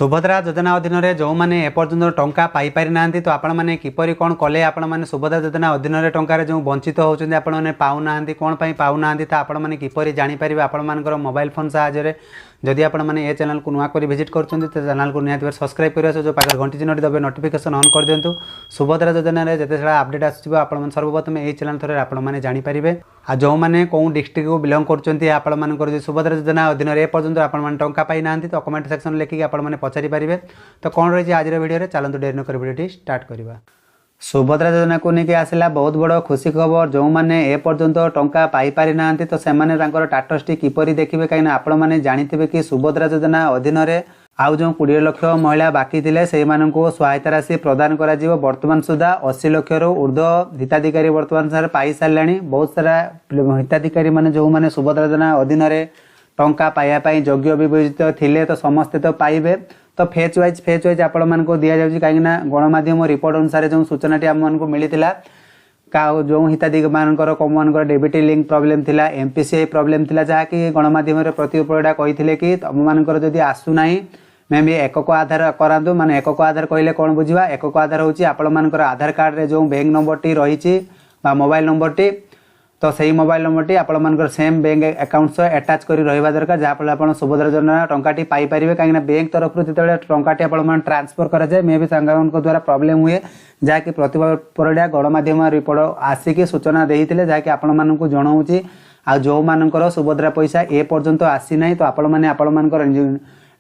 सुभद्रा योजना अधीन में जो मैंने एपर्यंत टंका पाई ना तो आपण मैंने किपरि कौन कले आपण मैंने सुभद्रा योजना अधीन में टंकार जो वंचित होती आपण मैंने पाऊना कौन पाऊना तो आपण मैंने किपरि जापर आपण मान मोबाइल फोन साहाय्य जदि आपण मैंने ये चैनल को नुआ कर विजिट कर चैनल को निहाती सब्सक्राइब करने जो पाखे घंटी चिन्हटी दबे नोटिफिकेशन ऑन कर दिंतु सुभद्रा योजना में जिते सारा अपडेट आसो आप सर्वप्रथम ये चैनल थोड़े आपने जानीपारे आ जो मैंने कौन डिस्ट्रिक्ट को बिलंग कर सुभद्रा योजना अधीन एपर्यंत आपने टंका पाई ना तो कमेंट सेक्शन लिखिक आपने पचारि पारे तो कौन रही आज वीडियो चलते डेरी नक वीडियो स्टार्ट करवा। सुभद्रा योजना को लेकिन आसला बहुत बड़ खुशी खबर जो मैंने एपर्यंत टंका पाई ना तो सेमाने टाटस टी किपरि देखिए कहीं आपण मैंने जानी कि सुभद्रा योजना अधीन आउ जो 20 लाख महिला बाकी थे से सहायता राशि प्रदान कर बर्तमान सुधा 80 लाख ऊर्ध्व हिताधिकारी बर्तमान सारा पाई सारे बहुत सारा हिताधिकारी मैंने जो मैंने सुभद्रा योजना अधीन टंका पाइबा योग्य विवेचित थे तो समस्ते तो पाइबे तो फेज वाइज आपण मान दि जाऊँगी कहीं गणमाध्यम रिपोर्ट अनुसार जो सूचनाटी आमको मिलता जो हिताधिकारी मानकर कौन मान डेबिट लिंक प्रोब्लेम थिला एमपीसीआई प्रोब्लेम थिला जहाँकि गणमाध्यम प्रतिपड़ा कही कि तुम मानकर जदि आसूना मे भी एकक आधार करातु माने एकक आधार कहले कौन बुझा एकक आधार होची आपण मानकर आधार कार्ड रे जो बैंक नंबर टी रही मोबाइल नंबर टी तो सही मोबाइल नंबर टी आपण मानकर सेम बैंक अकाउंट सह अटैच कर रहा दरकार जहाँफल आप सुभद्रा योजना टंकाटी पाइपर कहीं बैंक तरफ जो टंकाटी आप ट्रांसफर कराए मे भी द्वारा प्रोब्लेम हुए जहाँकि प्रतिपड़ा गणमाध्यम रिपोर्ट आसिक सूचना देते जहाँकि आपण मानक जनाऊँगी आ जो मानकर सुभद्रा पैसा ए पर्यंत आसी ना तो आपण मैंने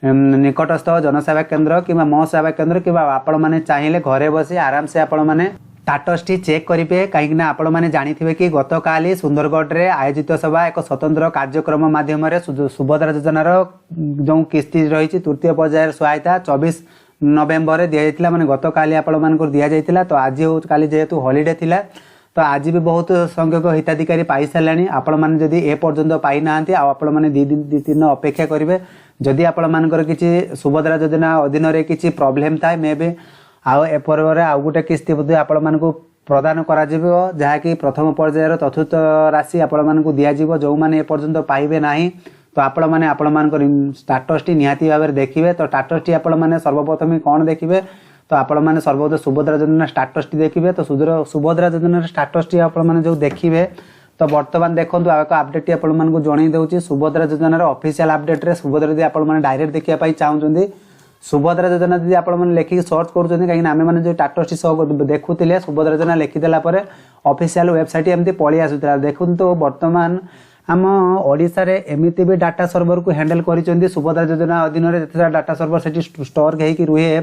निकटस्थ जनसेवा केन्द्र कि मो सेवा केन्द्र कि आपण मैंने चाहिए घरे बसी आराम से आपण मैंने स्टाटस टी चेक करेंगे कहीं आपण मैंने जानी कि गत काली सुंदरगढ़ में आयोजित सभा एक स्वतंत्र कार्यक्रम माध्यम सुभद्रा योजनार जो किस्ती रही तृतीय पर्यायर सहायता 24 नवेम्बर दि जाता मैंने गत काली आपण मानक दि जाता तो आज हूँ काली जेहेतु हॉलिडे थिला तो आज भी बहुत संख्यक हिताधिकारी पाई सारे आपण मैंने जदि ए पर्यंत पाई ना आपण मैंने दी तीन अपेक्षा करेंगे जदि आपण मानकर किसी सुभद्रा योजना अधीन किसी प्रोब्लेम थाए मे भी आउ आउ गोटे किस्ती आपण मानक प्रदान करा जहाँकि प्रथम पर्यायर चतुर्थ राशि आपण मानक दिज्व जो मैंने ए पर्यंत पाइबे ना तो आपण मैंने आपण मानकर स्टाटस टी निहाती भाव में देखिए तो स्टाटस टी आपण मैंने सर्वप्रथम कौन देखिए तो आपण मैंने सर्वप्रथम सुभद्रा योजना स्टाटस टी देखिए तो सुभद्रा योजना स्टाटस टी आपण मैंने जो देखिए तो बर्तमान देखो एक अपडेट टी आपण मानक जणई दूसरी सुभद्रा योजनार ऑफिशियल अपडेट रे सुभद्रा यदि आपण मैंने डायरेक्ट देखा चाहते सुभद्रा योजना यदि आपण मैंने लिखिक सर्च करुँच कहीं आम मैंने जो टाटस टी देखुले सुभद्रा योजना लिखिदेला ऑफिशियल वेबसाइट एमती पलि आसूला देखुन तो बर्तमान आम ओडिशा रे एमिति भी डाटा सर्वर को हैंडल करिसेंती सुभद्रा योजना अधीन जिते डाटा सर्वर से स्टोर होकर रुहे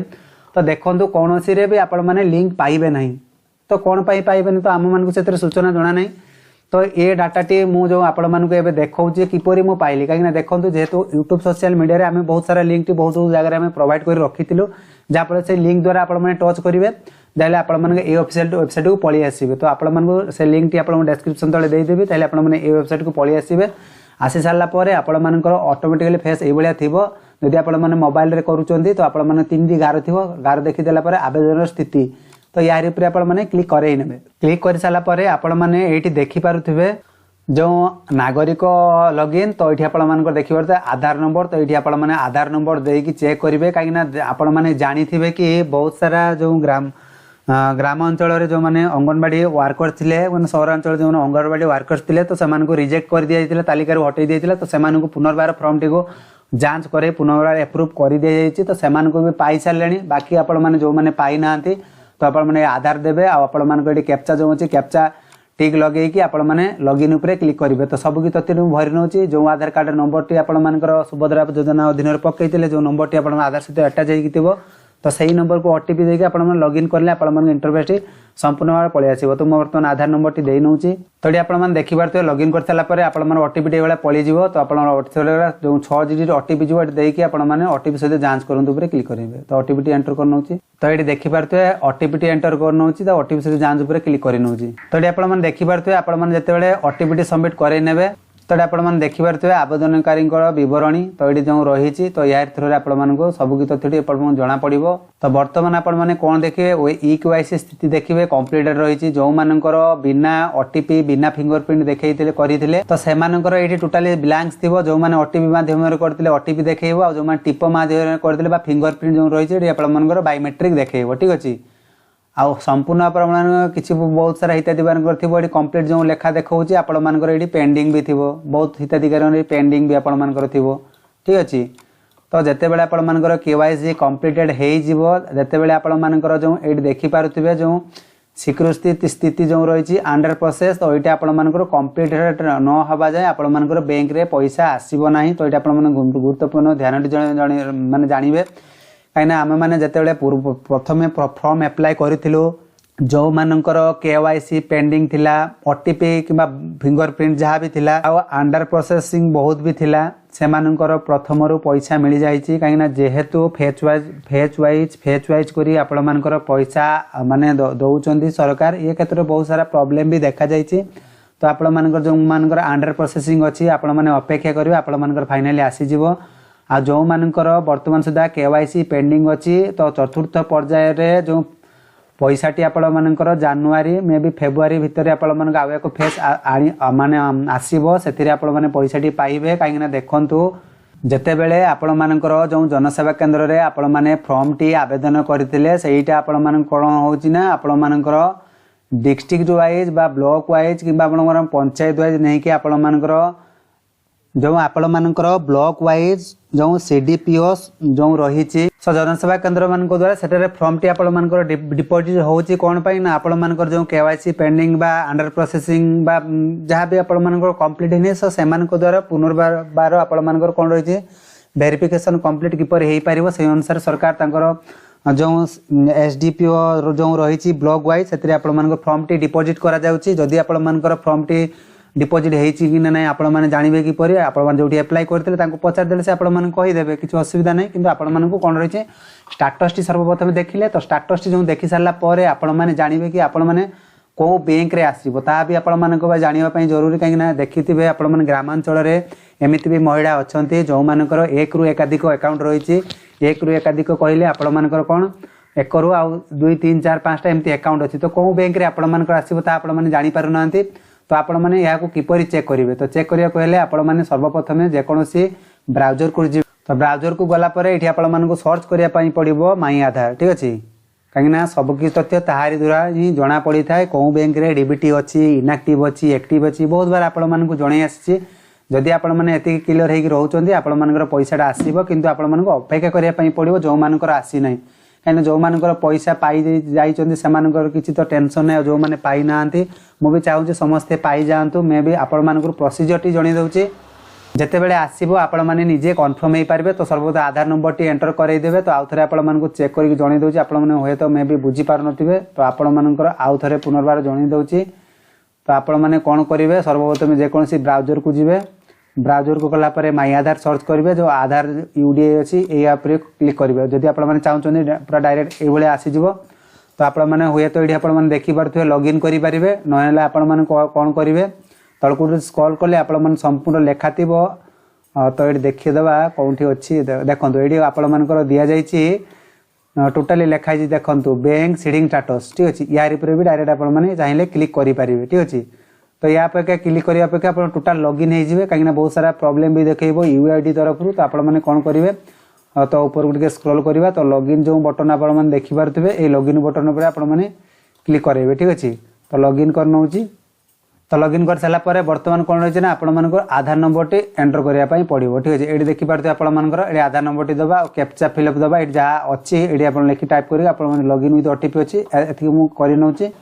तो देखो कौन सी भी आपण मैंने लिंक पाइबे ना तो कौन पाइबे तो आम मानक से सूचना जना ना तो ये डाटाटी मुझे आपण मानक देखा किपरि मु पाइली कहीं देखो जेहेतु यूट्यूब सोशल मीडिया आम बहुत सारा लिंक टी बहुत जगह प्रोवाइड कर रखी जहाँफल से लिंक द्वारा आपण मैंने टच करेंगे जाए आपण मैंने ये ऑफिशियल वेबसाइट को पलि आसवे तो आपण मानक से लिंक टी आपको डिस्क्रिप्शन तले देदेवी ताले आपण मैंने ये वेबसाइट को पलि आसवे आसी सारापर आपण मानकर ऑटोमेटिकली फेस ये थी जदि आपण मैंने मोबाइल रे करूँ तो आपण मैंने 3 गार थी गार देखीदेला आवेदन स्थिति तो यार ऊपर आपण मैंने क्लिक करे ने क्लिक कर सारापर आपण मैंने ये देखिपे जो नागरिक लॉगिन तो ये आपण मानक देखिए आधार नंबर तो ये आपण मैंने आधार नंबर देकी चेक करेंगे कहीं आपण मैंने जानी कि बहुत सारा जो ग्राम अंचल जो मैंने अंगनवाड़ी वर्कर्स थे मैंने सहरांचल जो अंगनवाड़ी वर्कर्स थे तो से रिजेक्ट कर दी जाता तालिकार हटई देता तो से पुनर्बार फॉर्म टी को जांच करे पुनर्बार एप्रूव कर दी जाइए तो से भी पाई सारे बाकी आपण मैंने जो मैंने पाई ना तो आपण मैंने आधार देवे आपण मानक ये कैप्चा जो अच्छे कैप्चा टिक लगे कि आपण मैंने लॉगिन उपरे क्लिक करेंगे तो सबकी तथ्य भरी नौची जो आधार कार्ड नंबर टी आपण मानकर सुभद्रा योजना अधीन पकईले जो नंबर टी आप आधार सहित अटैच होगी तो सही नंबर को ओटीपी देके आपण मैंने लॉगिन करले आपण मैंने इंटरफेस टी संपूर्ण भाव पलि आसो तो बर्तमान आधार नंबर टी दे नौची तो ये आपण देखिए लॉगिन कर सारापर आप ओटीपी टी पलि तो आप जो 6 डिजिट ओटीपी जो देखिए आप ओटीपी सहित जांच करते क्लिक करेंगे तो ओटीपी टी एंटर कर नौची तो ये देखिपे ओटीपी टी एंटर कर नौची तो ओटीपी सहित जांच उपर क्लिक कर नौची तो ये आप देखिपे आप जिते ओटीपी टी सबमिट करे तो ये आपण देखिपे आवेदनकारी बरणी तो ये जो रही तो या थ्रू आपको सबकि तथ्य जना पड़ो। तो बर्तमान आपने कौन देखिए EKYC स्थिति देखिए कंप्लीटेड रही जो मानकर बिना OTP बिना फिंगरप्रिंट देखते करते तो से टोटाली ब्लांक्स थी जो मैंने OTP माध्यम करते OTP देखो और जो टिप माध्यम करते फिंगरप्रिंट जो रही आपर बायोमेट्रिक देखो ठीक अच्छे आउ संपूर्ण आप किसी बहुत सारा हिताधिकारी थी कंप्लीट जो लेखा देखा आपर पेंडिंग भी थी बहुत हिताधिकारी पेंडिंग भी आपर थी ठीक अच्छे। तो जिते बड़े आपर KYC कंप्लीटेड होते आपर जो ये देखिपे जो स्वीकृति स्थिति जो रही अंडर प्रोसेस तो ये आपर कंप्लीटेड न हवा जाए आपर बैंक रे पैसा आसब ना तो ये आप गुरुत्वपूर्ण ध्यान माने जानवे कहीं आम मैंने जिते प्रथम फॉर्म एप्लाय करूँ जो मानकर KYC पेंडिंग थिला OTP कि फिंगरप्रिंट जहाँ भी थिला अंडर प्रोसेसिंग बहुत भी थिला से प्रथम रू पैसा मिल जाइए कहीं जेहेतु फेच वाइज करी आपण मानकर पैसा माने दौरान सरकार ये क्षेत्र में बहुत सारा प्रॉब्लम भी देखा जाइए। तो आपण मानकर जो मानकर अंडर प्रोसेसिंग अच्छी आपण माने अपेक्षा करेंगे आपण मानकर फाइनाली आसीजिवो आ जो मानकर वर्तमान सुधा KYC पेंडिंग अच्छी तो चतुर्थ पर्याय रे जो पैसाटी आपण मानकर जनवरी मे बी फेब्रुआरी भितर आपण मानक आउ एक फेस माने आसीबो सेथिरे आपण माने पैसाटी पाइबे काहेकि ना देखंतु जेते बेले आपण मानकर जो जनसेवा केंद्र रे आपण माने फॉर्म टी आवेदन करथिले सेईटा आपण मानक कोन होउची ना आपण मानकर डिस्ट्रिक्ट वाइज बा ब्लॉक वाइज किबा आपण पंचायत वाइज नहीं कि आपण मानकर जो आपण मानकर ब्लॉक वाइज जो CDPO जो रही जनसेवा केंद्र मान द्वारा से फॉर्म टी आपण मानकर डिपोजिट होची कोन पाई ना आपण मानकर जो KYC पेंडिंग बा अंडर प्रोसेसिंग बा जहाँ भी आपण मानकर कंप्लीट नहीं सो से द्वारा पुनर्बार आपण मानकर कोन रही वेरिफिकेशन कंप्लीट किपर हेई पारिबो से अनुसार सरकार तांकर जो SDPO जो रही ब्लॉक वाइज से आपण मानकर फॉर्म टी डिपोजिट करा जाउची जदी आपण मानकर फॉर्म टी डिपोजिट होती कि ना आपण मैंने जानवे किपर आपण जो एप्लाय करते पचारदे से आपदेवे किसी असुविधा नहीं कि आपण कौन रही स्टाटस टी सर्वप्रथम देखिले तो स्टाटस टी जो देखी सारापर आपण मैंने जानवे कि आपण मैंने कौ बैंक रे आसो ता भी आपण मानक जानापी जरूरी कहीं देखिथे आपण मैंने ग्रामांचल एमती भी महिला अच्छा जो मानकर एक रु एकाधिक अकाउंट रही एक रु एकाधिक कहले आपण मानकर कौन एक रु आ 2 3 4 5टा एमती अकाउंट अच्छी तो कौ बैंक रे आपण मानकर आसो ता आपण मैंने जानी पारु नांती। तो आपण मैंने यहाँ किपरि चेक करेंगे तो चेक करिया कहले आपण मैंने सर्वप्रथम जेकोसी ब्राउजर को जी तो ब्राउजर को गलापर ये आपको सर्च करने पड़ो माई आधार ठीक अच्छे कहीं सबकि तथ्य ताहारी द्वारा ही जना पड़ी था कौ बैंक रे डीबीटी अच्छी इनएक्टिव अच्छी एक्टिव अच्छी बहुत बार आपण मानक जन आसी जदि आपण मैंने एति क्लियर होकर रोचे आपण मानकर पैसाटा आसो किंतु आपण मानक अपेक्षा करने पड़ो जो मानकर आसी ना कहीं जो मानकर पैसा पाई जाइए किसी तो टेंशन है जो मैंने पाई ना मुझे चाहूँ समस्ते पाई जातु मे भी आपण मानक प्रोसीजर टी जन दूसरी जिते बड़े आसो आपण मैंने निजे कन्फर्म हो पारे तो सर्वदा आधार नंबर टी एंटर करदेवे तो आउ थे आपको चेक करके जन दूसरी आपने हुए तो मे भी बुझीपार थे तो आपण मानकर आउ थे पुनर्बार जन दूसरी तो आपण मैंने कौन करेंगे सर्वप्रथम जेकोसी ब्राउजर को जी ब्राउजर को गलापर माई आधार सर्च करेंगे जो आधार UDI अच्छी ये क्लिक करेंगे जदि आप चाहते पूरा डायरेक्ट ये आसीज तो आप हुए तो ये आप देखिपे लॉगिन करेंगे ना आपण कौन करेंगे तलक स्क्रॉल कले आप संपूर्ण लेखा थी तो ये देखीदेवा कौटी अच्छी देखो ये आपर दि जाइए टोटाली लिखाई देखो बैंक सीडिंग स्टाटस ठीक अच्छे यार भी डायरेक्ट आप चाहिए क्लिक करेंगे ठीक अच्छे तो या अपेक्षा क्लिक करने अपेक्षा आप टोटाल लॉगिन हो कहीं बहुत सारा प्रॉब्लम भी देखो UID तरफ तो आपने कौन करेंगे तो ऊपर को स्क्रॉल करवा तो लॉगिन जो बटन आप देखिपे ये लॉगिन बटन पर आपने क्लिक करेंगे ठीक अच्छे तो लॉगिन कर नौ तो लॉगिन कर सारापर बर्तमान कौन रही ना आप आधार नंबर टी एंटर करने पड़ो ठीक अच्छे ये देखिपे आपर आधार नंबर टी दबा कैप्चा फिलअप दबा ये जहाँ अच्छी ये आप लिखी टाइप करेंगे आप लॉगिन विथ OTP अच्छी ये मुझे कर नौची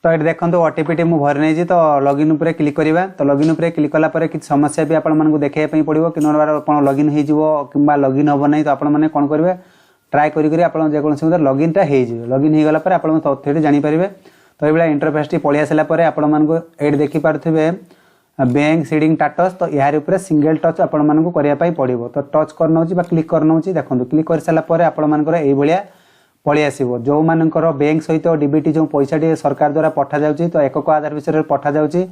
तो ये देखो OTP टी मुझे भरी नहीं तो लॉगिन उपर क्लिक करवा तो लॉगिन उपर क्लिक कलापर किसी समस्या भी आपको देखा पड़ो कि नंबर लॉगिन हो लॉगिन हम ना तो आपने कौन करेंगे ट्राए करेंगे लॉगिन टा लॉगिन हो गलापर आप तथ्य जानीपारे तो ये इंटरफेस टी पलि आसापर आपको ये देखिपे बैंक सीडिंग स्टाटस तो यार ऊपर सिंगल टच आपको करने पड़ो तो टच कर नौ क्लिक कर नौ देखो क्लिक कर सारापर आपर ये पलि आसो जो मानकर बैंक सहित डीबीटी जो पैसा सरकार द्वारा पठा जाउची तो एकक आधार विषय पठा जाउची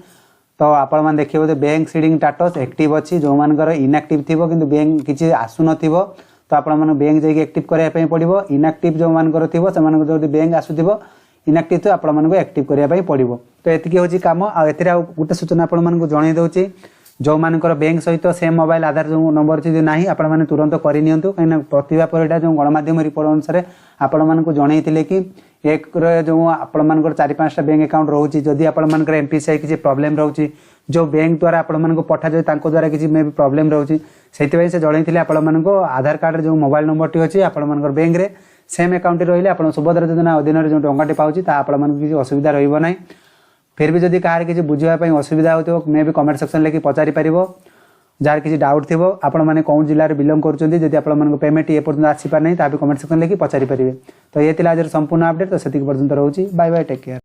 तो आपण मैंने देखिए बोधे बैंक सीडिंग स्टाटस एक्टिव अच्छी जो मानकर इनएक्टिव थी कि बैंक किसी आसु न तो आपण मैंने बैंक जाइए एक्टिव करने पड़ो इनएक्टिव जो मानकर थी से बैंक आसुव इनएक्टिव तो आपण मानक एक्टिव करने पड़ो तो ये हूँ कम आउ गोटे सूचना आपण मानक जन दूसरी जो मानकर बैंक सहित सेम मोबाइल आधार जो नंबर अच्छी ना आपण मैंने तुरंत करनी कहीं प्रतिभा परिडा जो गणमाध्यम रिपोर्ट अनुसार आपण मानक जनईले कि एक जो आपण मानकर 4-5टा बैंक अकाउंट रोचे जदि आपण मानकर एमपीसीआई किसी प्रॉब्लम रोचे जो बैंक द्वारा आपण मानक पठा जाए तांको द्वारा किसी मे भी प्रॉब्लम रोचे से जनईले आपण मानक आधार कार्ड जो मोबाइल नंबर टी अच्छी आपण मानकर बैंक रे सेम अकाउंट रहिले आपण सुभद्रा योजना अधीन जो टंकाटी पाउची ता आपण मानक किसी असुविधा रहिबो नाही फिर भी जदि कहार किसी बुझापी असुविधा हो मे भी कमेंट सेक्शन लेकिन पचारि पारिबो जार किसी डाउट थी आपण मैंने कौन जिले में बिलंग कर आपण पेमेंट ये पर्यटन आसी पार नहीं कमेंट सेक्शन लेकिन पचारि पारे तो ये आज संपूर्ण अपडेट तो से पर्यटन रोचे बाय बाय टेक केयर।